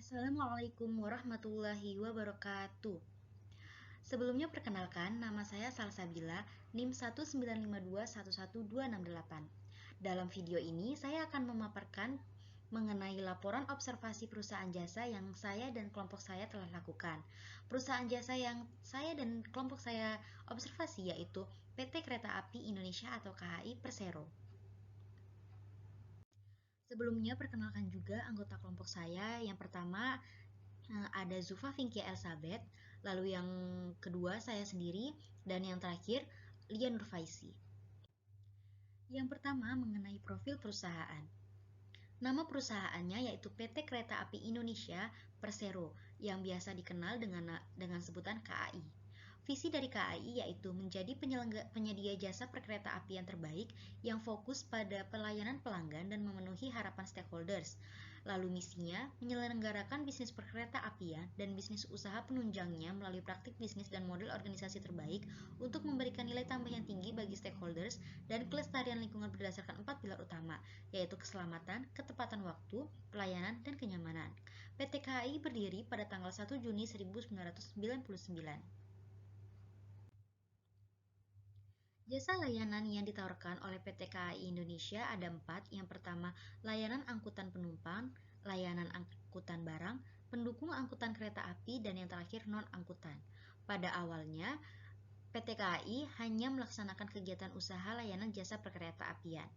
Assalamualaikum warahmatullahi wabarakatuh. Sebelumnya perkenalkan, nama saya Salsabila, NIM 195211268. Dalam video ini, saya akan memaparkan mengenai laporan observasi perusahaan jasa yang saya dan kelompok saya telah lakukan. Perusahaan jasa yang saya dan kelompok saya observasi yaitu PT Kereta Api Indonesia atau KAI Persero. Sebelumnya, perkenalkan juga anggota kelompok saya. Yang pertama, ada Zufa Vinkia Elsabeth, lalu yang kedua saya sendiri, dan yang terakhir Lia Nurfaisi. Yang pertama mengenai profil perusahaan. Nama perusahaannya yaitu PT Kereta Api Indonesia Persero yang biasa dikenal dengan sebutan KAI. Visi dari KAI yaitu menjadi penyedia jasa perkereta apian terbaik yang fokus pada pelayanan pelanggan dan memenuhi harapan stakeholders. Lalu misinya menyelenggarakan bisnis perkereta apian dan bisnis usaha penunjangnya melalui praktik bisnis dan model organisasi terbaik untuk memberikan nilai tambah yang tinggi bagi stakeholders dan kelestarian lingkungan berdasarkan 4 pilar utama, yaitu keselamatan, ketepatan waktu, pelayanan, dan kenyamanan. PT KAI berdiri pada tanggal 1 Juni 1999. Jasa layanan yang ditawarkan oleh PT KAI Indonesia ada 4. Yang pertama, layanan angkutan penumpang, layanan angkutan barang, pendukung angkutan kereta api, dan yang terakhir non-angkutan. Pada awalnya, PT KAI hanya melaksanakan kegiatan usaha layanan jasa perkereta apian.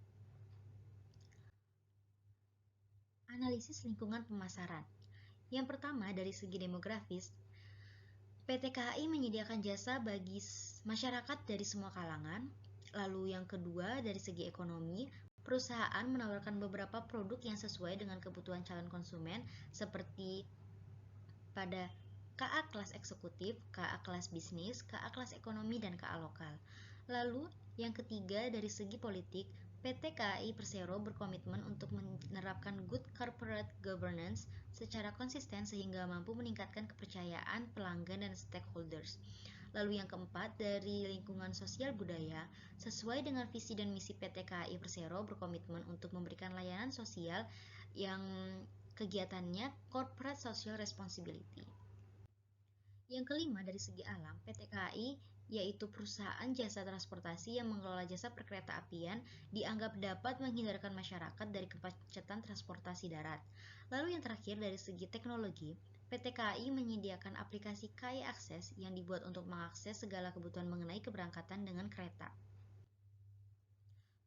Analisis lingkungan pemasaran. Yang pertama, dari segi demografis, PT KAI menyediakan jasa bagi masyarakat dari semua kalangan. Lalu yang kedua, dari segi ekonomi, perusahaan menawarkan beberapa produk yang sesuai dengan kebutuhan calon konsumen seperti pada KA kelas eksekutif, KA kelas bisnis, KA kelas ekonomi, dan KA lokal. Lalu yang ketiga, dari segi politik, PT KAI Persero berkomitmen untuk menerapkan good corporate governance secara konsisten sehingga mampu meningkatkan kepercayaan pelanggan dan stakeholders. Lalu yang keempat, dari lingkungan sosial budaya, sesuai dengan visi dan misi PT KAI Persero berkomitmen untuk memberikan layanan sosial yang kegiatannya corporate social responsibility. Yang kelima, dari segi alam, PT KAI yaitu perusahaan jasa transportasi yang mengelola jasa perkereta apian dianggap dapat menghindarkan masyarakat dari kemacetan transportasi darat. Lalu yang terakhir, dari segi teknologi, PT KAI menyediakan aplikasi KAI Akses yang dibuat untuk mengakses segala kebutuhan mengenai keberangkatan dengan kereta.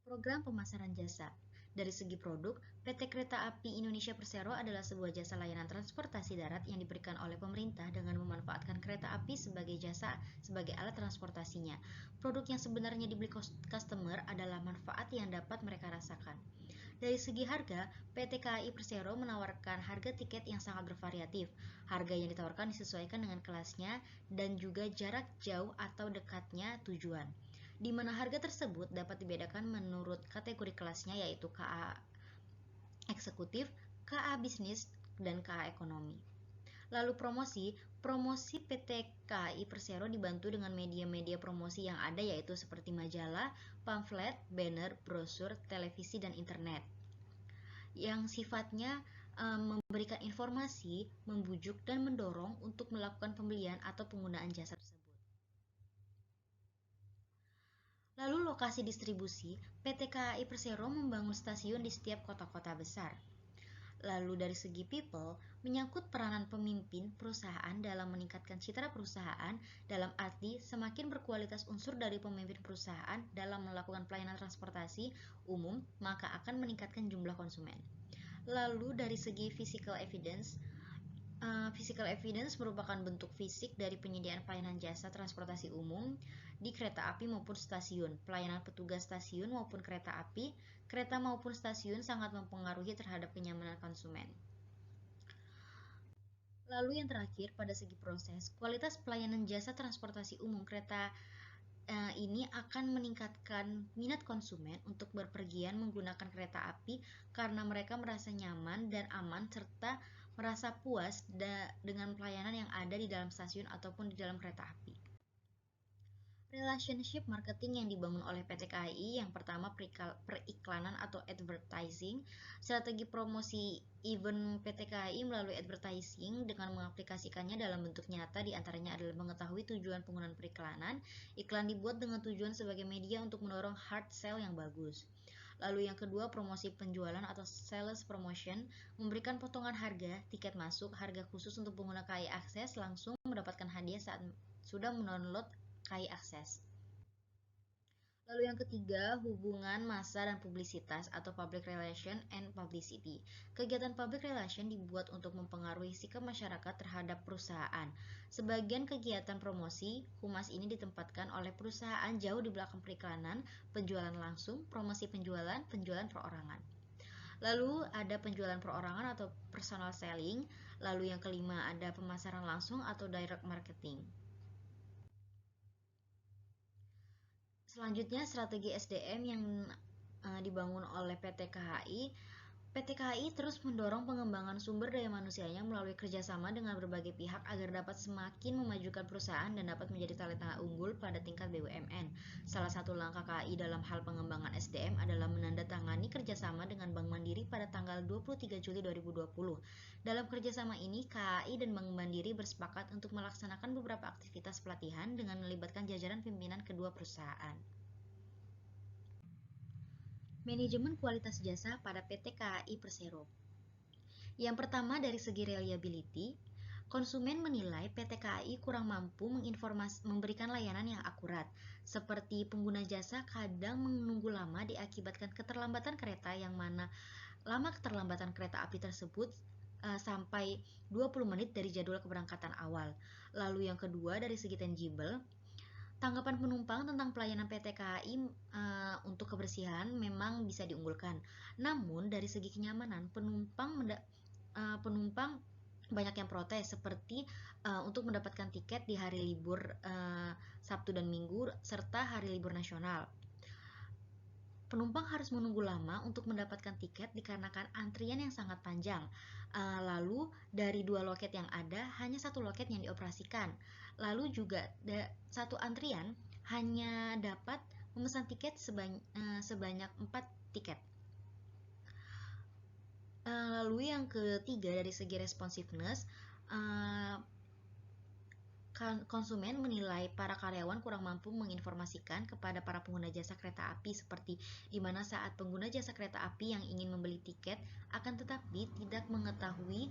Program pemasaran jasa. Dari segi produk, PT Kereta Api Indonesia Persero adalah sebuah jasa layanan transportasi darat yang diberikan oleh pemerintah dengan memanfaatkan kereta api sebagai jasa sebagai alat transportasinya. Produk yang sebenarnya dibeli customer adalah manfaat yang dapat mereka rasakan. Dari segi harga, PT KAI Persero menawarkan harga tiket yang sangat bervariatif. Harga yang ditawarkan disesuaikan dengan kelasnya dan juga jarak jauh atau dekatnya tujuan, di mana harga tersebut dapat dibedakan menurut kategori kelasnya yaitu KA eksekutif, KA bisnis, dan KA ekonomi. Lalu promosi PT KAI Persero dibantu dengan media-media promosi yang ada yaitu seperti majalah, pamflet, banner, brosur, televisi, dan internet yang sifatnya memberikan informasi, membujuk, dan mendorong untuk melakukan pembelian atau penggunaan jasa tersebut. Lalu lokasi distribusi, PT KAI Persero membangun stasiun di setiap kota-kota besar. Lalu dari segi people, menyangkut peranan pemimpin perusahaan dalam meningkatkan citra perusahaan dalam arti semakin berkualitas unsur dari pemimpin perusahaan dalam melakukan pelayanan transportasi umum, maka akan meningkatkan jumlah konsumen. Lalu dari segi physical evidence, physical evidence merupakan bentuk fisik dari penyediaan pelayanan jasa transportasi umum di kereta api maupun stasiun. Pelayanan petugas stasiun maupun kereta api, kereta maupun stasiun sangat mempengaruhi terhadap kenyamanan konsumen. Lalu yang terakhir, pada segi proses, kualitas pelayanan jasa transportasi umum kereta ini akan meningkatkan minat konsumen untuk berpergian menggunakan kereta api karena mereka merasa nyaman dan aman serta merasa puas dengan pelayanan yang ada di dalam stasiun ataupun di dalam kereta api. Relationship marketing yang dibangun oleh PT KAI yang pertama periklanan atau advertising. Strategi promosi event PT KAI melalui advertising dengan mengaplikasikannya dalam bentuk nyata diantaranya adalah mengetahui tujuan penggunaan periklanan. Iklan dibuat dengan tujuan sebagai media untuk mendorong hard sell yang bagus. Lalu yang kedua, promosi penjualan atau sales promotion, memberikan potongan harga, tiket masuk, harga khusus untuk pengguna KAI Akses langsung mendapatkan hadiah saat sudah mendownload KAI Akses. Lalu yang ketiga, hubungan massa dan publisitas atau public relation and publicity. Kegiatan public relation dibuat untuk mempengaruhi sikap masyarakat terhadap perusahaan. Sebagian kegiatan promosi humas ini ditempatkan oleh perusahaan jauh di belakang periklanan, penjualan langsung, promosi penjualan, penjualan perorangan. Lalu ada penjualan perorangan atau personal selling. Lalu yang kelima ada pemasaran langsung atau direct marketing. Selanjutnya strategi SDM yang dibangun oleh PT KHI. PT KHI terus mendorong pengembangan sumber daya manusianya melalui kerjasama dengan berbagai pihak agar dapat semakin memajukan perusahaan dan dapat menjadi talenta unggul pada tingkat BUMN. Salah satu langkah KHI dalam hal pengembangan SDM adalah menandatangani kerjasama dengan Bank Mandiri pada tanggal 23 Juli 2020. Dalam kerjasama ini, KHI dan Bank Mandiri bersepakat untuk melaksanakan beberapa aktivitas pelatihan dengan melibatkan jajaran pimpinan kedua perusahaan. Manajemen kualitas jasa pada PT KAI Persero. Yang pertama dari segi reliability, konsumen menilai PT KAI kurang mampu memberikan layanan yang akurat, seperti pengguna jasa kadang menunggu lama diakibatkan keterlambatan kereta yang mana lama keterlambatan kereta api tersebut sampai 20 menit dari jadwal keberangkatan awal. Lalu yang kedua dari segi tangible, tanggapan penumpang tentang pelayanan PT KAI untuk kebersihan memang bisa diunggulkan. Namun dari segi kenyamanan, penumpang banyak yang protes seperti untuk mendapatkan tiket di hari libur Sabtu dan Minggu serta hari libur nasional. Penumpang harus menunggu lama untuk mendapatkan tiket dikarenakan antrian yang sangat panjang. Lalu dari 2 loket yang ada, hanya 1 loket yang dioperasikan. Lalu juga satu antrian hanya dapat memesan tiket sebanyak 4 tiket. Lalu yang ketiga dari segi responsiveness, konsumen menilai para karyawan kurang mampu menginformasikan kepada para pengguna jasa kereta api seperti di mana saat pengguna jasa kereta api yang ingin membeli tiket akan tetapi tidak mengetahui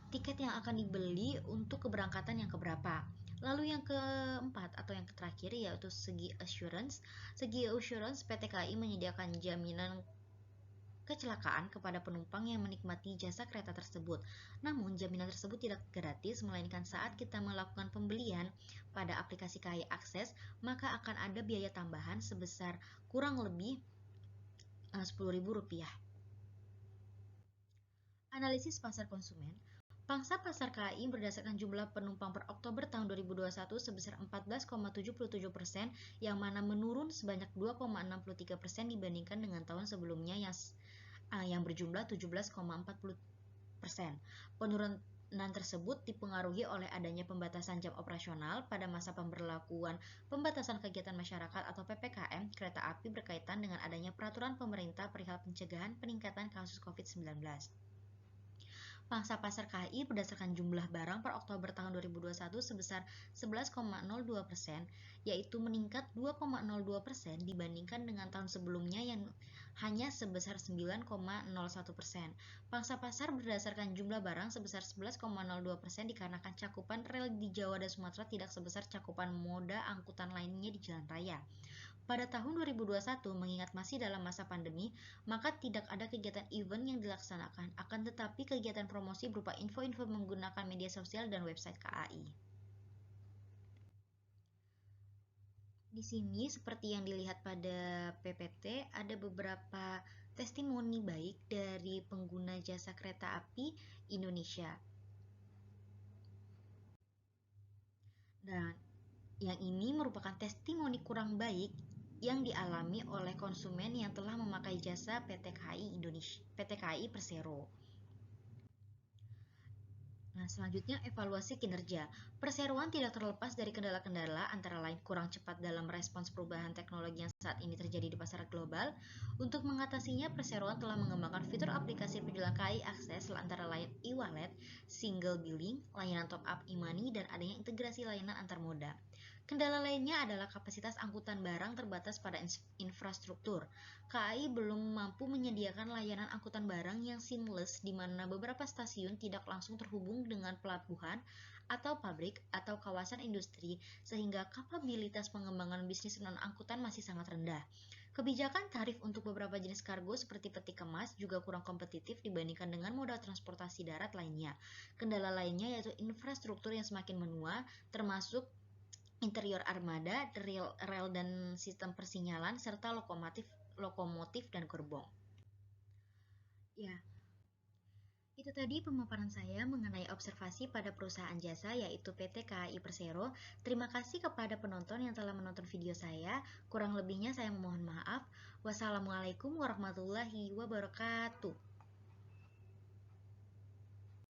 tiket yang akan dibeli untuk keberangkatan yang keberapa. Lalu yang keempat atau yang terakhir yaitu segi assurance. Segi assurance, PT KAI menyediakan jaminan kecelakaan kepada penumpang yang menikmati jasa kereta tersebut. Namun, jaminan tersebut tidak gratis, melainkan saat kita melakukan pembelian pada aplikasi KAI Akses, maka akan ada biaya tambahan sebesar kurang lebih Rp10.000. Analisis pasar konsumen. Pangsa pasar KAI berdasarkan jumlah penumpang per Oktober tahun 2021 sebesar 14,77%, yang mana menurun sebanyak 2,63% dibandingkan dengan tahun sebelumnya yang berjumlah 17,40%. Penurunan tersebut dipengaruhi oleh adanya pembatasan jam operasional pada masa pemberlakuan pembatasan kegiatan masyarakat atau PPKM kereta api berkaitan dengan adanya peraturan pemerintah perihal pencegahan peningkatan kasus COVID-19. Pangsa pasar KAI berdasarkan jumlah barang per Oktober tahun 2021 sebesar 11,02%, yaitu meningkat 2,02% dibandingkan dengan tahun sebelumnya yang hanya sebesar 9,01%. Pangsa pasar berdasarkan jumlah barang sebesar 11,02% dikarenakan cakupan rel di Jawa dan Sumatera tidak sebesar cakupan moda angkutan lainnya di jalan raya. Pada tahun 2021, mengingat masih dalam masa pandemi, maka tidak ada kegiatan event yang dilaksanakan, akan tetapi kegiatan promosi berupa info-info menggunakan media sosial dan website KAI. Di sini, seperti yang dilihat pada PPT, ada beberapa testimoni baik dari pengguna jasa kereta api Indonesia. Dan yang ini merupakan testimoni kurang baik yang dialami oleh konsumen yang telah memakai jasa PT KAI Persero. Nah, selanjutnya evaluasi kinerja. Perseroan tidak terlepas dari kendala-kendala, antara lain kurang cepat dalam respons perubahan teknologi yang saat ini terjadi di pasar global. Untuk mengatasinya, perseroan telah mengembangkan fitur aplikasi penjualan KAI Akses antara lain e-wallet, single billing, layanan top up e-money, dan adanya integrasi layanan antar moda. Kendala lainnya adalah kapasitas angkutan barang terbatas pada infrastruktur. KAI belum mampu menyediakan layanan angkutan barang yang seamless di mana beberapa stasiun tidak langsung terhubung dengan pelabuhan atau pabrik atau kawasan industri sehingga kapabilitas pengembangan bisnis non-angkutan masih sangat rendah. Kebijakan tarif untuk beberapa jenis kargo seperti peti kemas juga kurang kompetitif dibandingkan dengan moda transportasi darat lainnya. Kendala lainnya yaitu infrastruktur yang semakin menua, termasuk interior armada, rel dan sistem persinyalan, serta lokomotif dan gerbong. Ya, itu tadi pemaparan saya mengenai observasi pada perusahaan jasa yaitu PT KAI Persero. Terima kasih kepada penonton yang telah menonton video saya. Kurang lebihnya saya memohon maaf. Wassalamualaikum warahmatullahi wabarakatuh.